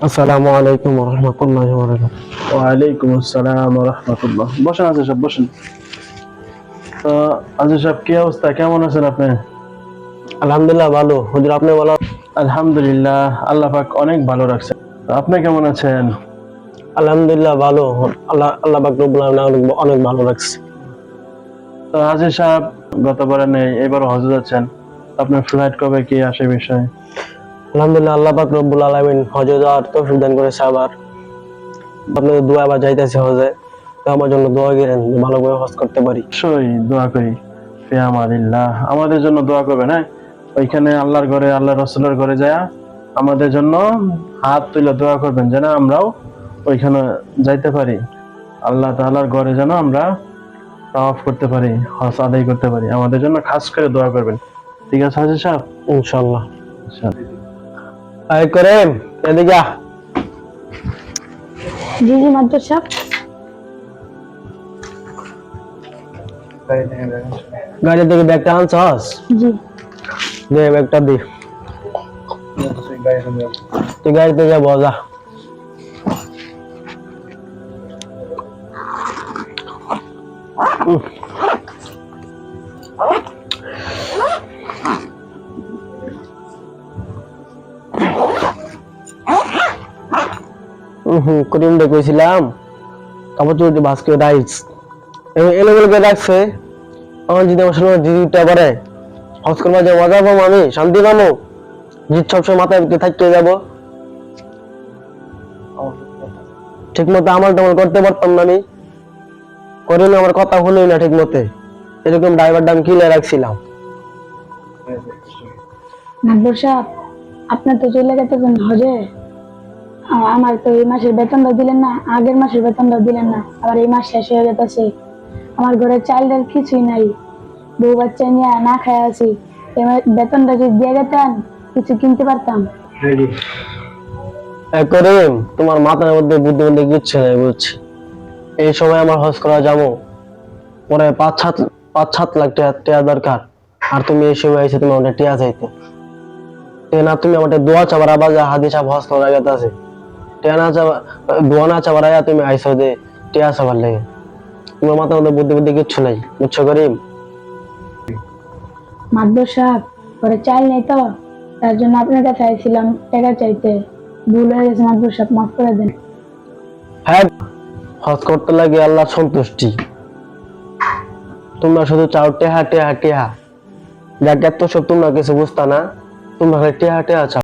আসসালামু আলাইকুম ওয়া রাহমাতুল্লাহি ওয়া বারাকাতুহু। ওয়ালাইকুম আসসালাম ওয়া রাহমাতুল্লাহ। বসেন আজিজ সাহেব, বসেন। তো আজিজ সাহেব, কি অবস্থা, কেমন আছেন আপনি? আলহামদুলিল্লাহ ভালো। হুজুর আপনি বলো। আলহামদুলিল্লাহ, আল্লাহ পাক অনেক ভালো রাখছেন। তো আপনি কেমন আছেন? আলহামদুলিল্লাহ ভালো। আল্লাহ আল্লাহ পাক রব্বুল আলামিন অনেক ভালো রাখছে। তো আজিজ সাহেব, গতবারে নেই, এবারও হজে যাচ্ছেন। আপনার ফ্লাইট কবে কি আসে বিষয়? আলহামদুলিল্লাহ আল্লাহ পাক রব্বুল আলামিন হজে যাওয়ার তৌফিক দান করেছে। আবার আপনাদের দোয়া আবার যাইতেছে হজে, তো আমার জন্য দোয়া করেন ভালোভাবে হজ করতে পারি। অবশ্যই দোয়া করি। ফি আমানিল্লাহ, আমাদের জন্য দোয়া করবেন। হ্যাঁ, ওইখানে আল্লাহর ঘরে, আল্লাহ রাসূলের ঘরে যায় আমাদের জন্য হাত তুলে দোয়া করবেন, যেন আমরাও ওইখানে যাইতে পারি। আল্লাহ তাআলার ঘরে যেন আমরা তাওয়াফ করতে পারি, হজ আদায় করতে পারি। আমাদের জন্য খাস করে দোয়া করবেন। ঠিক আছে হাজী সাহেব? ইনশাআল্লাহ। ইনশাআল্লাহ। আয় করেম এদিকে আ। জি জি মাদ্রাস সাহেব। গাড়ি থেকে ব্যাগটা আনছস? জি দে ব্যাগটা দে। তুই গাড়িতে যা বসা। করিম দে কইছিলাম তারপর তুই বাসকে রাইস এলেবেল করে রাখছে। আমার যদি আমার সময় জিদিটা করে হজ করবা যে মজা পাবো, আমি শান্তি পাবো, জিদ সবসময় মাথায় ভিতরে থাকতে যাবো। ঠিক মতো আমল টামল করতে পারতাম না আমি। করিম আমার কথা হলোই না ঠিক মতে। এরকম ড্রাইভার দাম কিনে রাখছিলাম। মাদ্রাস সাহেব, আপনার তো চলে গেছেন হজে। আমার তো এই মাসের বেতনটা দিলেন না, আগের মাসের বেতনটা দিলেন না, আবার এই মাস শেষ হয়ে গেছে। আমার ঘরে চাল ডাল কিছুই নাই, বউ বাচ্চা নিয়ে না খায় আছি। বেতনটা যদি দিয়ে গেতেন কিছু কিনতে পারতাম। করিম, তোমার মাথার মধ্যে বুদ্ধি বুদ্ধি কিচ্ছু নাই বুঝছি। এই সময় আমার হজ করা যাবো, পরে 5-7 লাখ টাকা দরকার। আর তুমি এই সময় এসে তুমি আমাকে টিয়া চাইতে না, তুমি আমাকে দোয়া চাবার আবার হাদিস হজ করার আগে আছে টিয়া না চাবা, দোয়া না চাবার আগে তুমি আইসো যে টিয়া চাবার লাগে। তোমার মাথার মধ্যে বুদ্ধি বুদ্ধি কিচ্ছু নাই বুঝছো করিম? মাদ্রাস সাহেব, ঘরে চাল নেই তো, তার জন্য আপনার কাছে আইছিলাম টাকা চাইতে। ভুল হয়ে গেছে মাদ্রাস সাহেব, মাফ করে দেন। হ্যাঁ, হজ করতে লাগে আল্লাহর সন্তুষ্টি। তোমরা শুধু চাও টেহা টেহা টেহা। যাকে এত সব তোমরা কিছু বুঝতা না, তোমরা টেহা টেহা চাও।